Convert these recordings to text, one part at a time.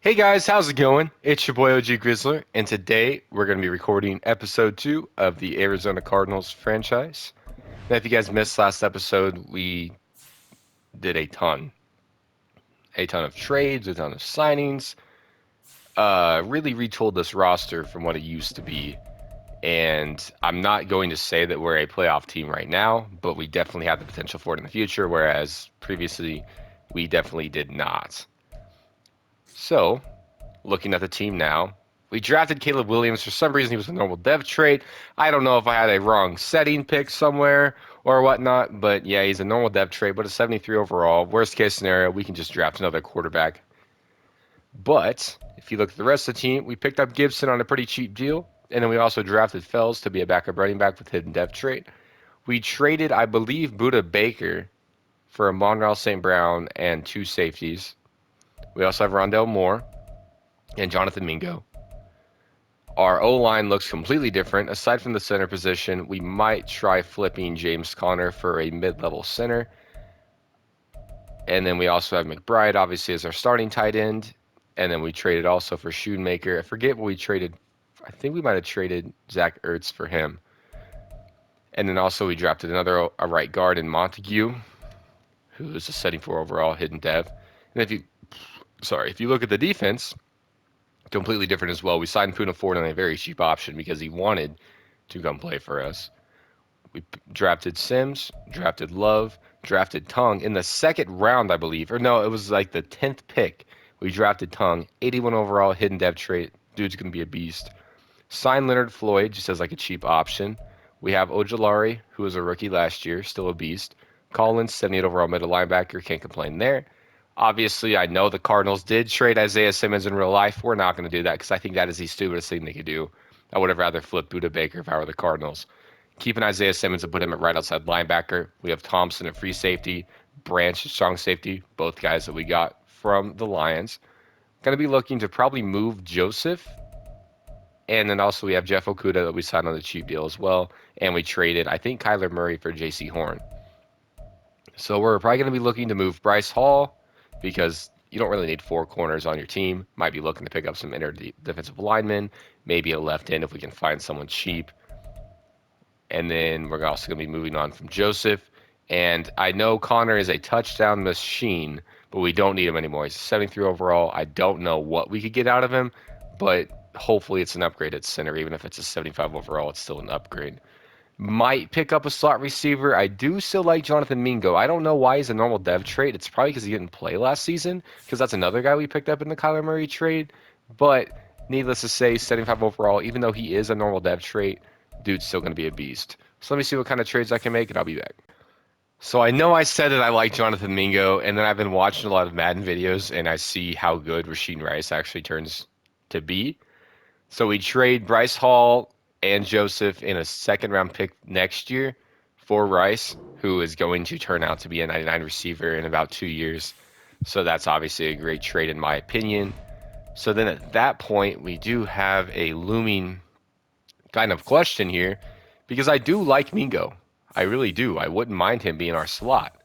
Hey guys, how's it going? It's your boy OG Grizzler, and today we're going to be recording episode 2 of the Arizona Cardinals franchise. Now, if you guys missed last episode, we did a ton of trades, a ton of signings, really retooled this roster from what it used to be. And I'm not going to say that we're a playoff team right now, but we definitely have the potential for it in the future, whereas previously we definitely did not. So, looking at the team now, we drafted Caleb Williams. For some reason, he was a normal dev trade. I don't know if I had a wrong setting pick somewhere or whatnot, but yeah, he's a normal dev trade, but a 73 overall. Worst case scenario, we can just draft another quarterback. But if you look at the rest of the team, we picked up Gibson on a pretty cheap deal, and then we also drafted Fells to be a backup running back with hidden dev trade. We traded, I believe, Buda Baker for a Monreal St. Brown and two safeties. We also have Rondell Moore and Jonathan Mingo. Our O-line looks completely different. Aside from the center position, we might try flipping James Conner for a mid-level center. And then we also have McBride, obviously, as our starting tight end. And then we traded also for Schoonmaker. I forget what we traded. I think we might have traded Zach Ertz for him. And then also we drafted another a right guard in Montague, who is a 74 overall hidden dev. And if you look at the defense, completely different as well. We signed Puna Ford on a very cheap option because he wanted to come play for us. We drafted Sims, drafted Love, drafted Tongue in the second round, I believe. Or no, it was like the 10th pick. We drafted Tongue, 81 overall, hidden dev trait. Dude's going to be a beast. Signed Leonard Floyd just as like a cheap option. We have Ojolari, who was a rookie last year, still a beast. Collins, 78 overall middle linebacker, can't complain there. Obviously, I know the Cardinals did trade Isaiah Simmons in real life. We're not going to do that because I think that is the stupidest thing they could do. I would have rather flipped Buda Baker if I were the Cardinals. Keeping Isaiah Simmons and put him at right outside linebacker. We have Thompson at free safety, Branch at strong safety, both guys that we got from the Lions. Going to be looking to probably move Joseph. And then also we have Jeff Okuda that we signed on the cheap deal as well. And we traded, I think, Kyler Murray for J.C. Horn. So we're probably going to be looking to move Bryce Hall because you don't really need four corners on your team. Might be looking to pick up some inner defensive linemen, maybe a left end if we can find someone cheap. And then we're also going to be moving on from Joseph. And I know Connor is a touchdown machine, but we don't need him anymore. He's a 73 overall. I don't know what we could get out of him, but hopefully it's an upgrade at center. Even if it's a 75 overall, it's still an upgrade. Might pick up a slot receiver. I do still like Jonathan Mingo. I don't know why he's a normal dev trade. It's probably because he didn't play last season, because that's another guy we picked up in the Kyler Murray trade. But needless to say, 75 overall, even though he is a normal dev trait, dude's still going to be a beast. So let me see what kind of trades I can make, and I'll be back. So I know I said that I like Jonathan Mingo, and then I've been watching a lot of Madden videos, and I see how good Rasheen Rice actually turns to be. So we trade Bryce Hall and Joseph in a second round pick next year for Rice, who is going to turn out to be a 99 receiver in about 2 years. So that's obviously a great trade in my opinion. So then at that point, we do have a looming kind of question here because I do like Mingo. I really do. I wouldn't mind him being our slot.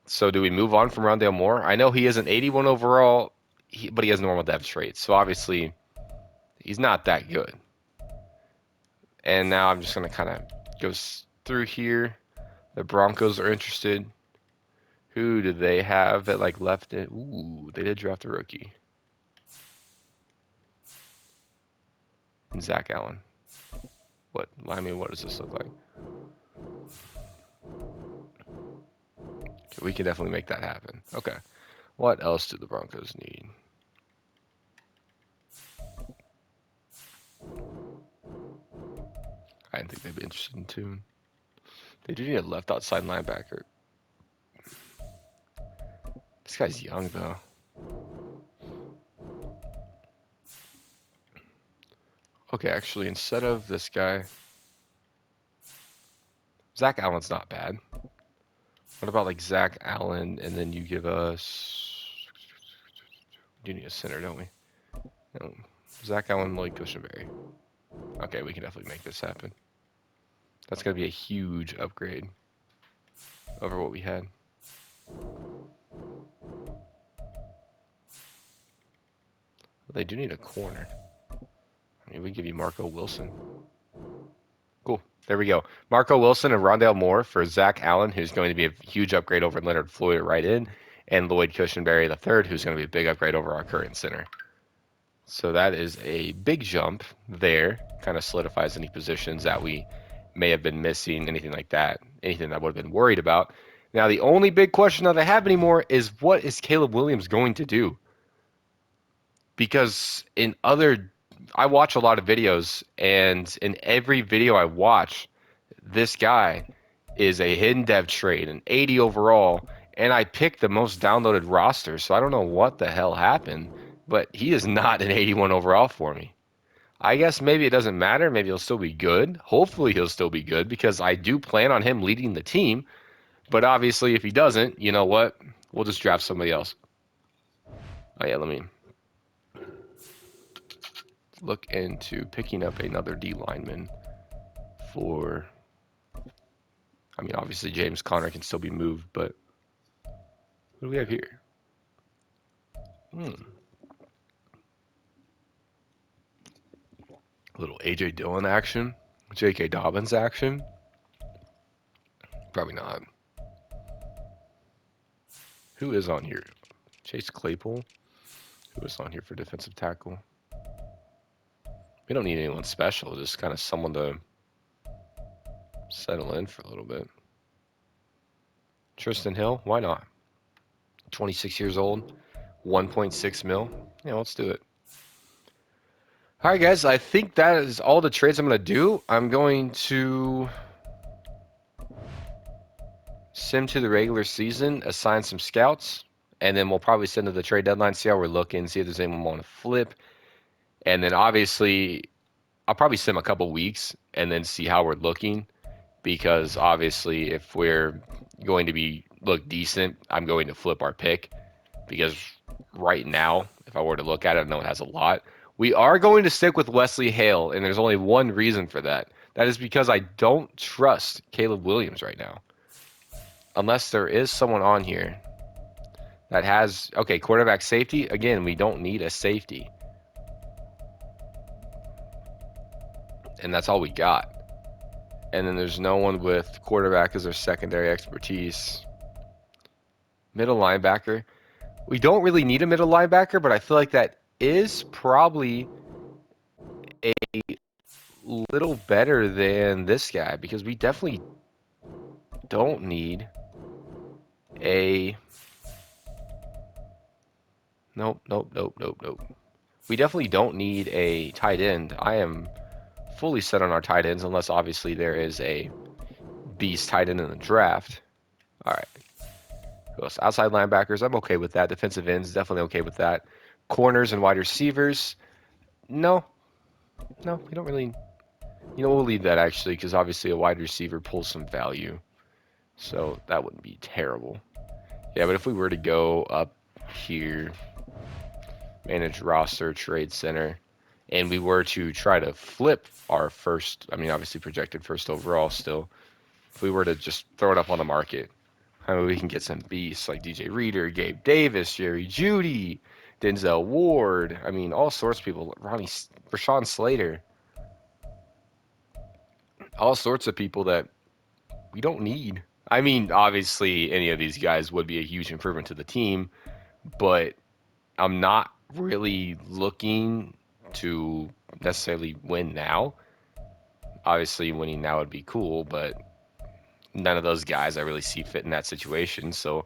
So do we move on from Rondale Moore? I know he is an 81 overall, but he has normal depth traits. So obviously he's not that good. And now I'm just going to kind of go through here. The Broncos are interested. Who do they have that like left it? Ooh, they did draft a rookie. And Zach Allen. What? I mean, what does this look like? Okay, we can definitely make that happen. Okay. What else do the Broncos need? I didn't think they'd be interested in Tune. They do need a left outside linebacker. This guy's young though. Okay, actually, instead of this guy, Zach Allen's not bad. What about like Zach Allen, and then you give us? We do need a center, don't we? No. Zach Allen, Lloyd Cushenberry. Okay, we can definitely make this happen. That's gonna be a huge upgrade over what we had. They do need a corner. I mean, we give you Marco Wilson. Cool. There we go. Marco Wilson and Rondale Moore for Zach Allen, who's going to be a huge upgrade over Leonard Floyd right in, and Lloyd Cushenberry III, who's going to be a big upgrade over our current center. So that is a big jump there. Kind of solidifies any positions that we may have been missing, anything like that, anything that I would have been worried about. Now, the only big question that I have anymore is what is Caleb Williams going to do? Because I watch a lot of videos, and in every video I watch, this guy is a hidden dev trade, an 80 overall, and I picked the most downloaded roster, so I don't know what the hell happened, but he is not an 81 overall for me. I guess maybe it doesn't matter. Maybe he'll still be good. Hopefully he'll still be good because I do plan on him leading the team. But obviously if he doesn't, you know what? We'll just draft somebody else. Oh yeah, let me look into picking up another D lineman for, I mean, obviously James Conner can still be moved, but what do we have here? A little AJ Dillon action, J.K. Dobbins action. Probably not. Who is on here? Chase Claypool. Who is on here for defensive tackle? We don't need anyone special, just kind of someone to settle in for a little bit. Tristan Hill, why not? 26 years old, 1.6 mil. Yeah, let's do it. All right, guys, I think that is all the trades I'm going to do. I'm going to sim to the regular season, assign some scouts, and then we'll probably send to the trade deadline, see how we're looking, see if there's anyone want to flip. And then obviously, I'll probably sim a couple weeks and then see how we're looking. Because obviously, if we're going to look decent, I'm going to flip our pick. Because right now, if I were to look at it, I know it has a lot. We are going to stick with Wesley Hale, and there's only one reason for that. That is because I don't trust Caleb Williams right now. Unless there is someone on here that has, okay, quarterback safety. Again, we don't need a safety. And that's all we got. And then there's no one with quarterback as their secondary expertise. Middle linebacker. We don't really need a middle linebacker, but I feel like that is probably a little better than this guy because we definitely don't need a... Nope. We definitely don't need a tight end. I am fully set on our tight ends unless obviously there is a beast tight end in the draft. All right. Who else? Outside linebackers, I'm okay with that. Defensive ends, definitely okay with that. Corners and wide receivers, no, we don't really. You know, we'll leave that actually because obviously a wide receiver pulls some value, so that wouldn't be terrible. Yeah, but if we were to go up here, manage roster, trade center, and we were to try to flip our first, I mean, obviously projected first overall still, if we were to just throw it up on the market, I mean, we can get some beasts like DJ Reader, Gabe Davis, Jerry Jeudy, Denzel Ward. I mean, all sorts of people. Rashawn Slater. All sorts of people that we don't need. I mean, obviously, any of these guys would be a huge improvement to the team, but I'm not really looking to necessarily win now. Obviously, winning now would be cool, but none of those guys I really see fit in that situation. So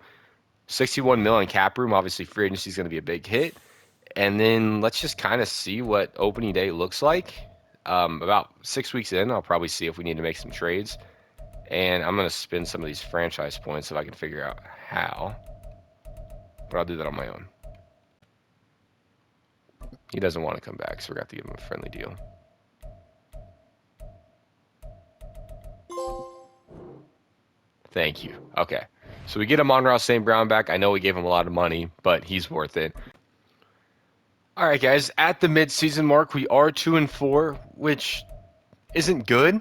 61 million cap room, obviously free agency is going to be a big hit. And then let's just kind of see what opening day looks like. About 6 weeks in, I'll probably see if we need to make some trades. And I'm going to spend some of these franchise points if I can figure out how. But I'll do that on my own. He doesn't want to come back, so we're going to have to give him a friendly deal. Thank you. Okay. So we get Amon-Ra St. Brown back. I know we gave him a lot of money, but he's worth it. All right, guys. At the mid-season mark, we are 2-4, which isn't good,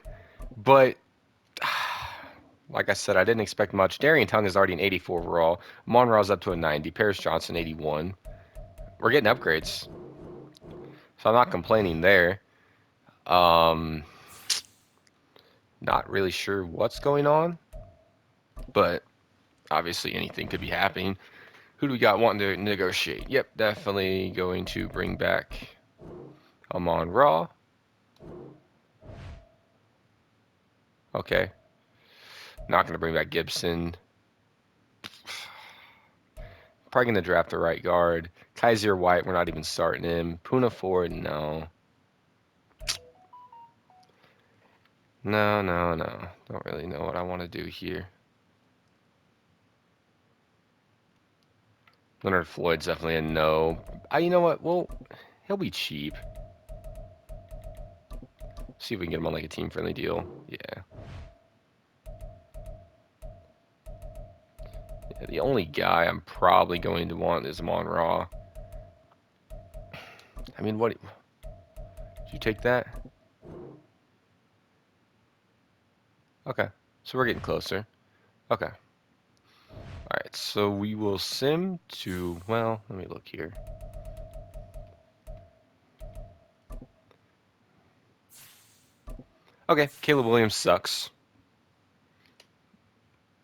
but like I said, I didn't expect much. Darian Tongue is already an 84 overall. Amon-Ra's up to a 90. Paris Johnson, 81. We're getting upgrades. So I'm not complaining there. Um, Not really sure what's going on, but obviously anything could be happening. Who do we got wanting to negotiate? Yep, definitely going to bring back Amon Ra. Okay. Not going to bring back Gibson. Probably going to draft the right guard. Kaiser White, we're not even starting him. Puna Ford, no. No, no, no. Don't really know what I want to do here. Leonard Floyd's definitely a no. You know what? Well, he'll be cheap. See if we can get him on like a team-friendly deal. Yeah. The only guy I'm probably going to want is Amon Ra. I mean, what? Did you take that? Okay. So we're getting closer. Okay. Alright, so we will sim to, well, let me look here. Okay, Caleb Williams sucks.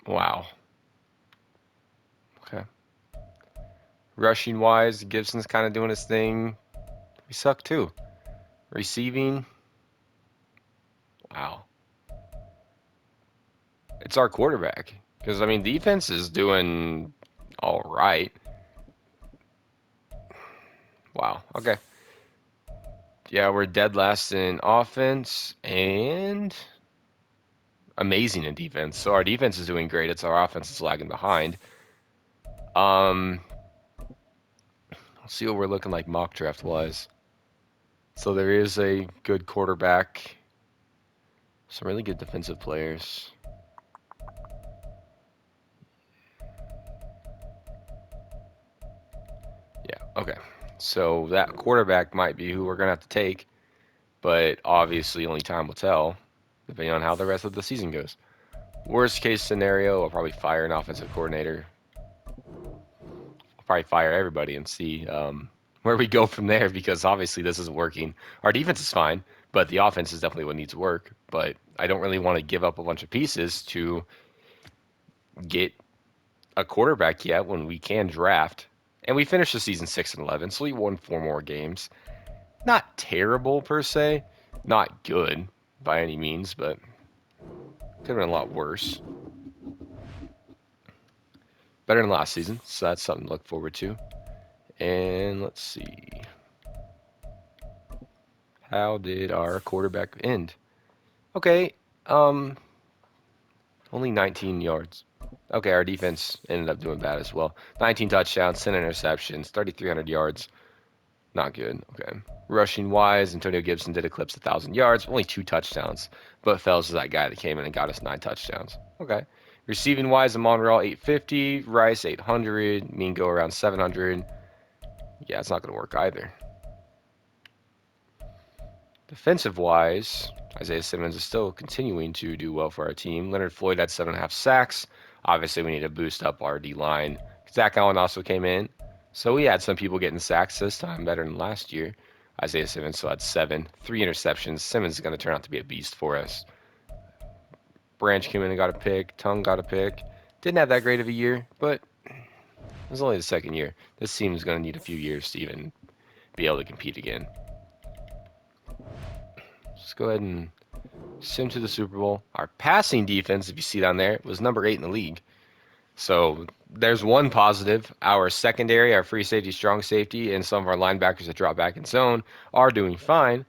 Wow. Okay. Rushing wise, Gibson's kind of doing his thing. We suck too. Receiving, wow. It's our quarterback. Because, I mean, defense is doing all right. Wow. Okay. Yeah, we're dead last in offense and amazing in defense. So our defense is doing great. It's our offense that's lagging behind. Let's see what we're looking like mock draft wise. So there is a good quarterback. Some really good defensive players. Yeah, okay. So that quarterback might be who we're going to have to take, but obviously only time will tell, depending on how the rest of the season goes. Worst case scenario, I'll probably fire an offensive coordinator. I'll probably fire everybody and see where we go from there because obviously this isn't working. Our defense is fine, but the offense is definitely what needs work. But I don't really want to give up a bunch of pieces to get a quarterback yet when we can draft. And we finished the season 6-11, so we won 4 more games. Not terrible per se, not good by any means, but could have been a lot worse. Better than last season, so that's something to look forward to. And let's see. How did our quarterback end? Okay, only 19 yards. Okay, our defense ended up doing bad as well. 19 touchdowns, 10 interceptions, 3,300 yards. Not good. Okay. Rushing wise, Antonio Gibson did eclipse 1,000 yards, only 2 touchdowns. But Fells is that guy that came in and got us 9 touchdowns. Okay. Receiving wise, Amon Ra 850, Rice 800, Mingo around 700. Yeah, it's not going to work either. Defensive wise, Isaiah Simmons is still continuing to do well for our team. Leonard Floyd had 7.5 sacks. Obviously, we need to boost up our D line. Zach Allen also came in. So we had some people getting sacks this time better than last year. Isaiah Simmons still had 7, 3 interceptions. Simmons is going to turn out to be a beast for us. Branch came in and got a pick. Tongue got a pick. Didn't have that great of a year, but it was only the second year. This team is going to need a few years to even be able to compete again. Let's go ahead and sim to the Super Bowl. Our passing defense, if you see down there, was number 8 in the league. So there's one positive. Our secondary, our free safety, strong safety, and some of our linebackers that drop back in zone are doing fine,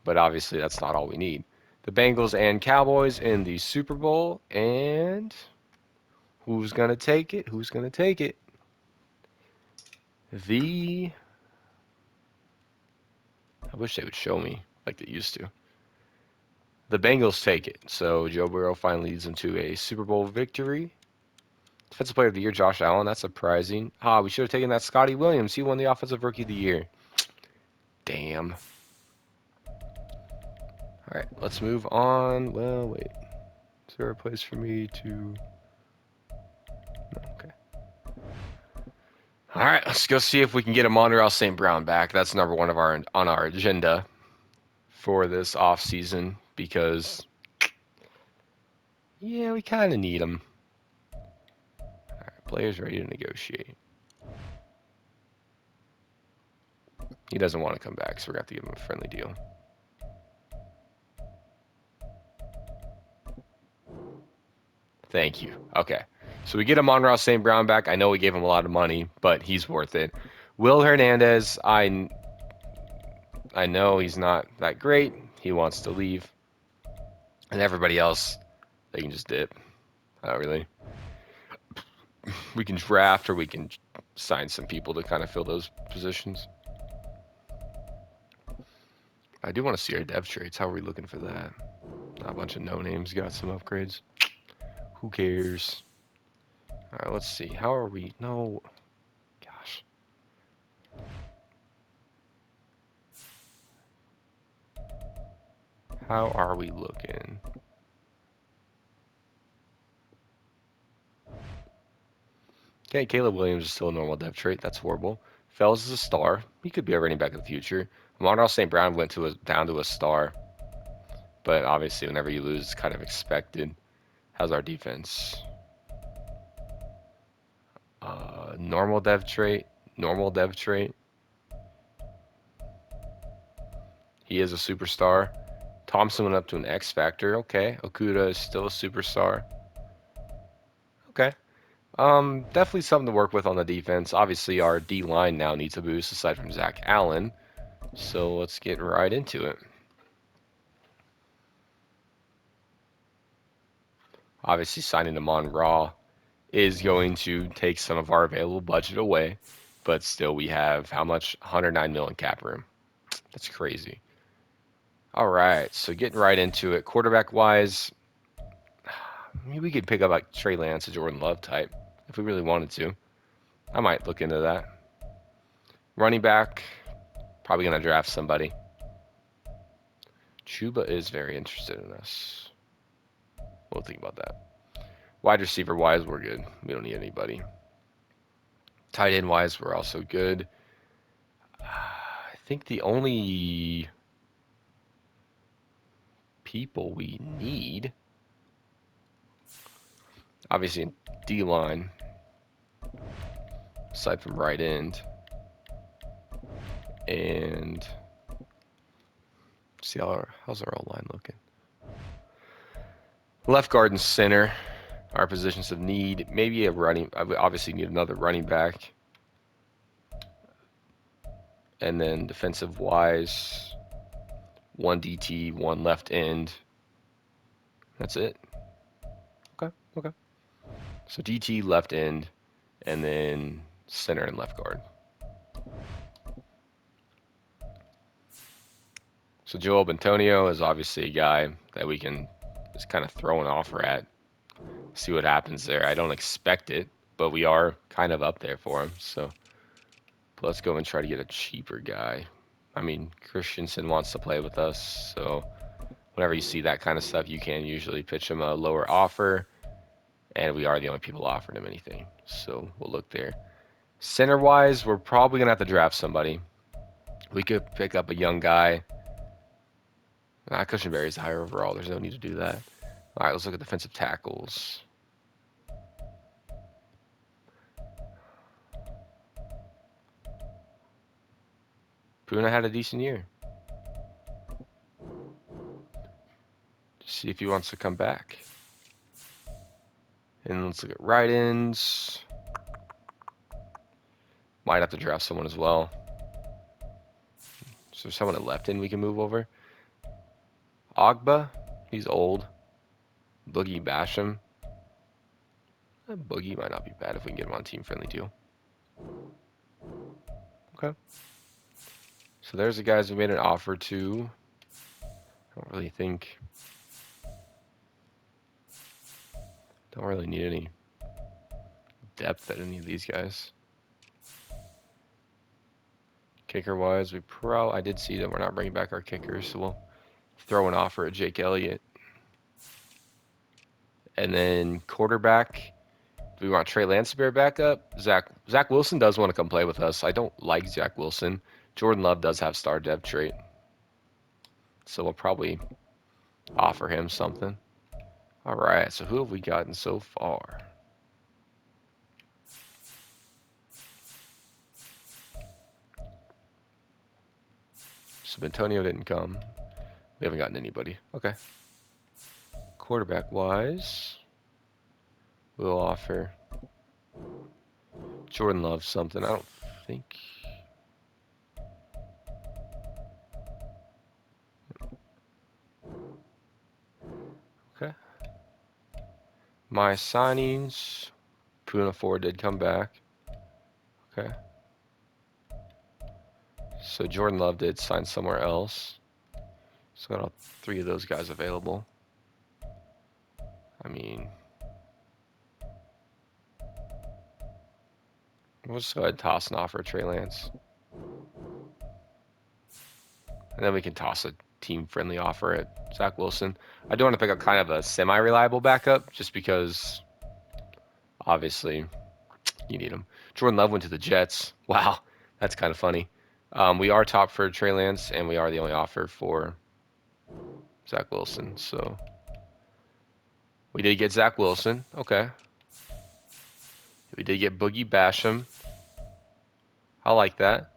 but obviously that's not all we need. The Bengals and Cowboys in the Super Bowl, and who's going to take it? Who's going to take it? I wish they would show me like they used to. The Bengals take it. So Joe Burrow finally leads them to a Super Bowl victory. Defensive Player of the Year, Josh Allen. That's surprising. We should have taken that Scotty Williams. He won the Offensive Rookie of the Year. Damn. All right, let's move on. Well, wait. Is there a place for me to... No, okay. All right, let's go see if we can get a Monreal St. Brown back. That's number one on our agenda for this off season because yeah, we kind of need him. All right, players ready to negotiate. He doesn't want to come back, so we're gonna have to give him a friendly deal. Thank you. Okay, so we get a Monreal St. Brown back. I know we gave him a lot of money, but he's worth it. Will Hernandez, I know he's not that great. He wants to leave, and everybody else, they can just dip. Not really. We can draft or we can sign some people to kind of fill those positions. I do want to see our dev traits. How are we looking for that? A bunch of no names got some upgrades. Who cares? All right, let's see. How are we? No, gosh. How are we looking? Okay, Caleb Williams is still a normal dev trait. That's horrible. Fells is a star. He could be a running back in the future. Monreal St. Brown went down to a star, but obviously whenever you lose, it's kind of expected. How's our defense? Normal dev trait. Normal dev trait. He is a superstar. Thompson went up to an X Factor. Okay. Okuda is still a superstar. Okay. Definitely something to work with on the defense. Obviously, our D line now needs a boost aside from Zach Allen. So let's get right into it. Obviously, signing Amon Ra is going to take some of our available budget away, but still, we have how much? 109 million cap room. That's crazy. All right, so getting right into it. Quarterback wise, maybe we could pick up like Trey Lance, a Jordan Love type, if we really wanted to. I might look into that. Running back, probably gonna draft somebody. Chuba is very interested in us. We'll think about that. Wide receiver wise, we're good. We don't need anybody. Tight end wise, we're also good. I think the only people we need, obviously in D line, aside from right end, and see how's our O line looking. Left guard and center, our positions of need. Maybe a running. I would obviously need another running back, and then defensive wise, one DT, one left end. That's it. Okay. Okay. So DT, left end, and then center and left guard. So Joel Bentonio is obviously a guy that we can just kind of throw an offer at, see what happens there. I don't expect it, but we are kind of up there for him. So let's go and try to get a cheaper guy. I mean, Christensen wants to play with us, so whenever you see that kind of stuff, you can usually pitch him a lower offer, and we are the only people offering him anything. So we'll look there. Center-wise, we're probably going to have to draft somebody. We could pick up a young guy. Cushenberry's higher overall. There's no need to do that. All right, let's look at defensive tackles. Puna had a decent year. Just see if he wants to come back. And let's look at right ends. Might have to draft someone as well. So there's someone at left end we can move over. Ogba, he's old. Boogie Basham. Boogie might not be bad if we can get him on a team-friendly deal. Okay. So there's the guys we made an offer to. Don't really need any depth at any of these guys. Kicker-wise, I did see that we're not bringing back our kickers, so we'll throw an offer at Jake Elliott. And then quarterback, we want Trey Lance to be our backup. Zach Wilson does want to come play with us. I don't like Zach Wilson. Jordan Love does have star depth trait, so we'll probably offer him something. All right, so who have we gotten so far? So Antonio didn't come. We haven't gotten anybody. Okay. Quarterback wise, we'll offer Jordan Love something. I don't think. Okay. My signings. Puna 4 did come back. Okay. So Jordan Love did sign somewhere else. So got all 3 of those guys available. I mean, we'll just go ahead and toss an offer Trey Lance. And then we can toss a team-friendly offer at Zach Wilson. I do want to pick up kind of a semi-reliable backup just because, obviously, you need him. Jordan Love went to the Jets. Wow, that's kind of funny. We are top for Trey Lance, and we are the only offer for Zach Wilson. So we did get Zach Wilson. Okay. We did get Boogie Basham. I like that.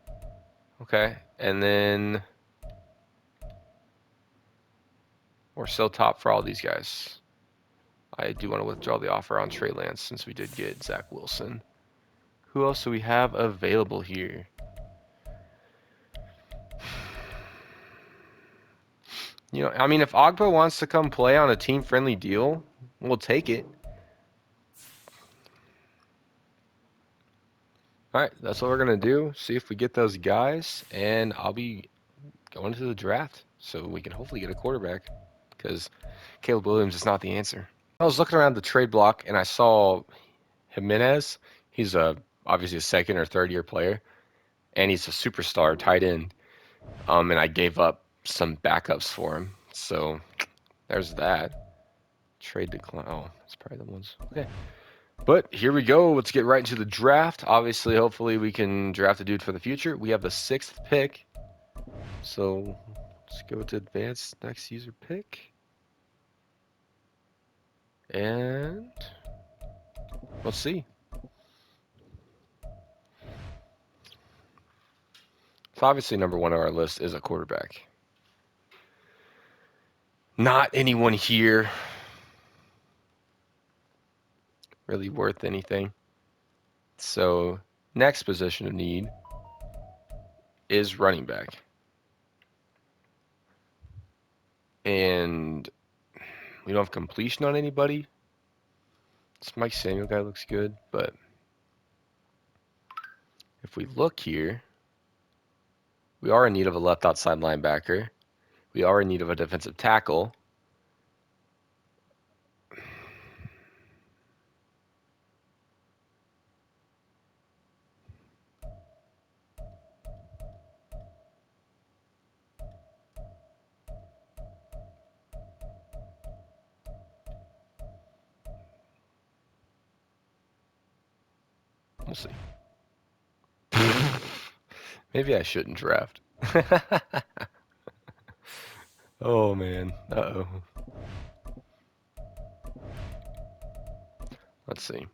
Okay. And then we're still top for all these guys. I do want to withdraw the offer on Trey Lance since we did get Zach Wilson. Who else do we have available here? You know, I mean, if Ogba wants to come play on a team-friendly deal, we'll take it. All right, that's what we're going to do. See if we get those guys, and I'll be going to the draft so we can hopefully get a quarterback because Caleb Williams is not the answer. I was looking around the trade block, and I saw Jimenez. He's obviously a second or third year player, and he's a superstar tight end. And I gave up some backups for him. So there's that. Trade decline. Oh, that's probably the ones. Okay. But here we go. Let's get right into the draft. Obviously, hopefully we can draft a dude for the future. We have the 6th pick. So let's go to advanced next user pick. And let's see. So obviously number 1 on our list is a quarterback. Not anyone here really worth anything. So next position of need is running back. And we don't have completion on anybody. This Mike Samuel guy looks good, but if we look here, we are in need of a left outside linebacker. We are in need of a defensive tackle. We'll see. Maybe I shouldn't draft. Oh, man. Uh-oh. Let's see.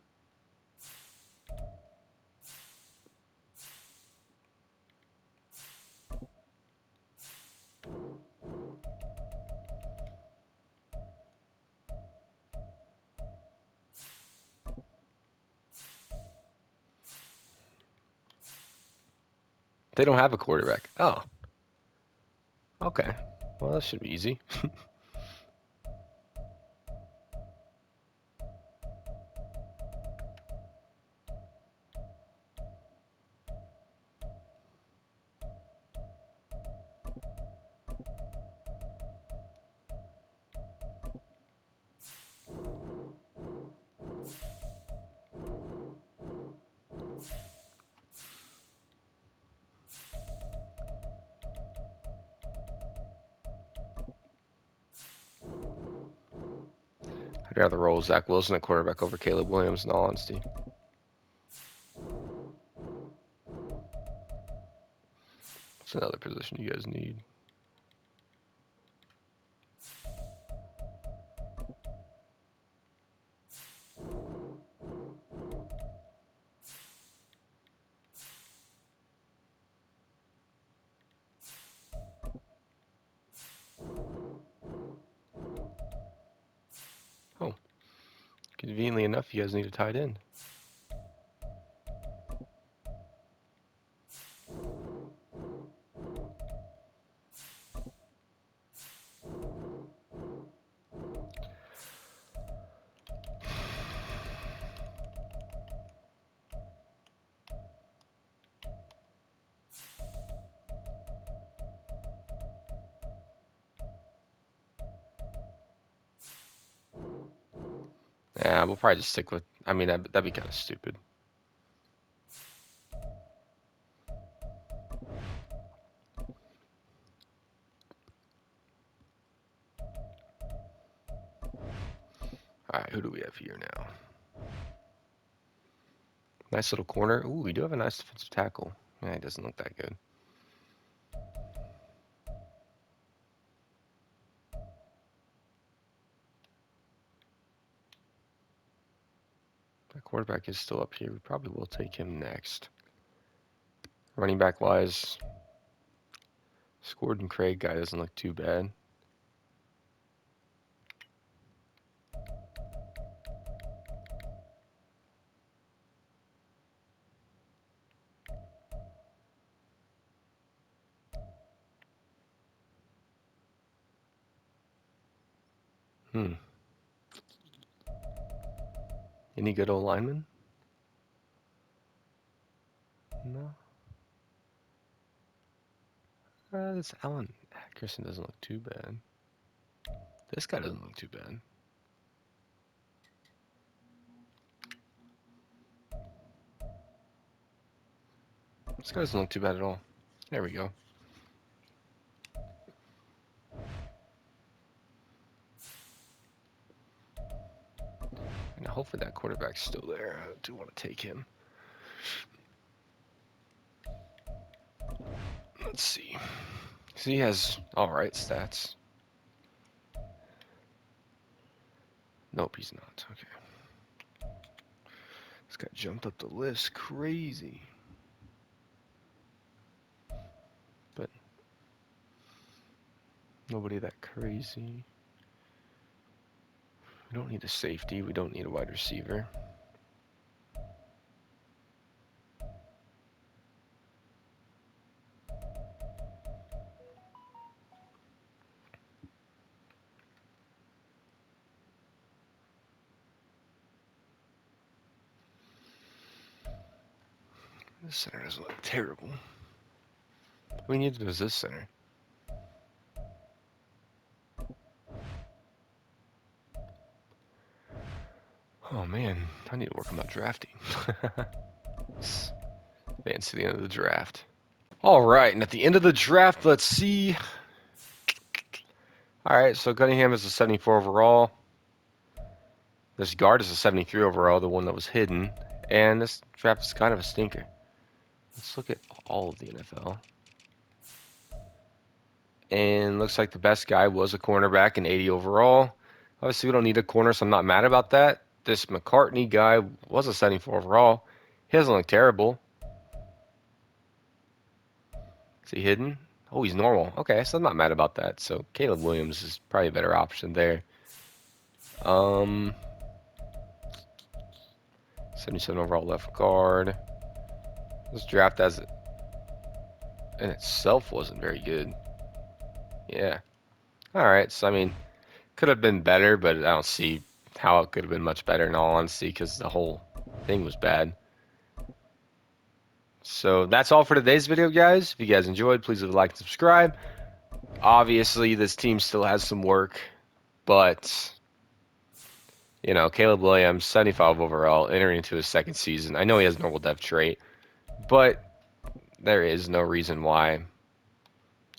They don't have a quarterback. Oh. Okay. Well, that should be easy. I'd rather roll Zach Wilson at quarterback over Caleb Williams, in all honesty. What's another position you guys need? Oh, conveniently enough, you guys need a tight end. Yeah, we'll probably just stick with. I mean, that'd be kind of stupid. All right, who do we have here now? Nice little corner. Ooh, we do have a nice defensive tackle. Yeah, it doesn't look that good. That quarterback is still up here. We probably will take him next. Running back wise, Gordon Craig guy doesn't look too bad. Any good old lineman? No. This Allen Ackerson doesn't look too bad. This guy doesn't look too bad. This guy doesn't look too bad at all. There we go. And hopefully that quarterback's still there. I do want to take him. Let's see. So he has alright stats. Nope, he's not. Okay. This guy jumped up the list crazy. But nobody that crazy. We don't need a safety. We don't need a wide receiver. This center doesn't look terrible. What we need to do is this center. Oh man, I need to work on that drafting. Advance to the end of the draft. All right, and at the end of the draft, let's see. All right, so Cunningham is a 74 overall. This guard is a 73 overall, the one that was hidden. And this draft is kind of a stinker. Let's look at all of the NFL. And looks like the best guy was a cornerback, an 80 overall. Obviously, we don't need a corner, so I'm not mad about that. This McCartney guy was a 74 overall. He doesn't look terrible. Is he hidden? Oh, he's normal. Okay, so I'm not mad about that. So Caleb Williams is probably a better option there. 77 overall left guard. This draft as in itself wasn't very good. Yeah. All right. So I mean, could have been better, but I don't see how it could have been much better in all honesty because the whole thing was bad. So that's all for today's video, guys. If you guys enjoyed, please leave a like and subscribe. Obviously, this team still has some work, but you know, Caleb Williams, 75 overall, entering into his second season. I know he has normal depth trait, but there is no reason why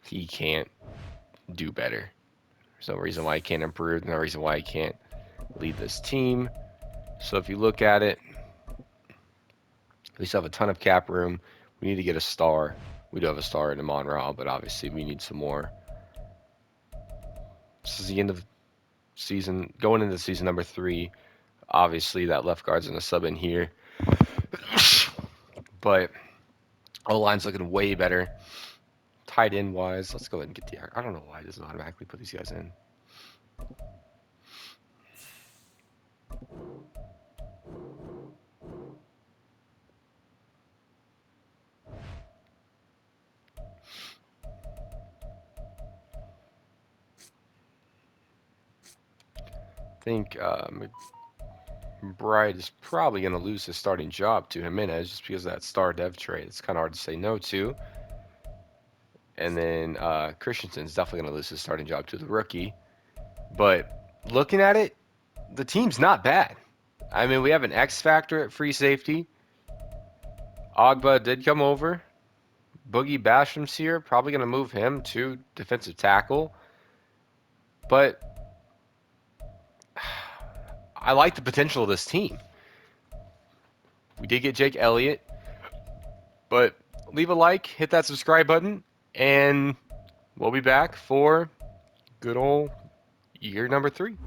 he can't do better. There's no reason why he can't improve. No reason why he can't lead this team. So if you look at it, we still have a ton of cap room. We need to get a star. We do have a star in Amon Ra, but obviously we need some more. This is the end of season, going into season number 3. Obviously, that left guard's going to sub in here. But O-line's looking way better. Tight end wise, let's go ahead and get the. I don't know why it doesn't automatically put these guys in. I think McBride is probably going to lose his starting job to Jimenez just because of that star dev trade. It's kind of hard to say no to. And then Christensen's definitely going to lose his starting job to the rookie. But looking at it, the team's not bad. I mean, we have an X factor at free safety. Ogba did come over. Boogie Basham's here. Probably going to move him to defensive tackle. But I like the potential of this team. We did get Jake Elliott. But leave a like, hit that subscribe button, and we'll be back for good old year number 3.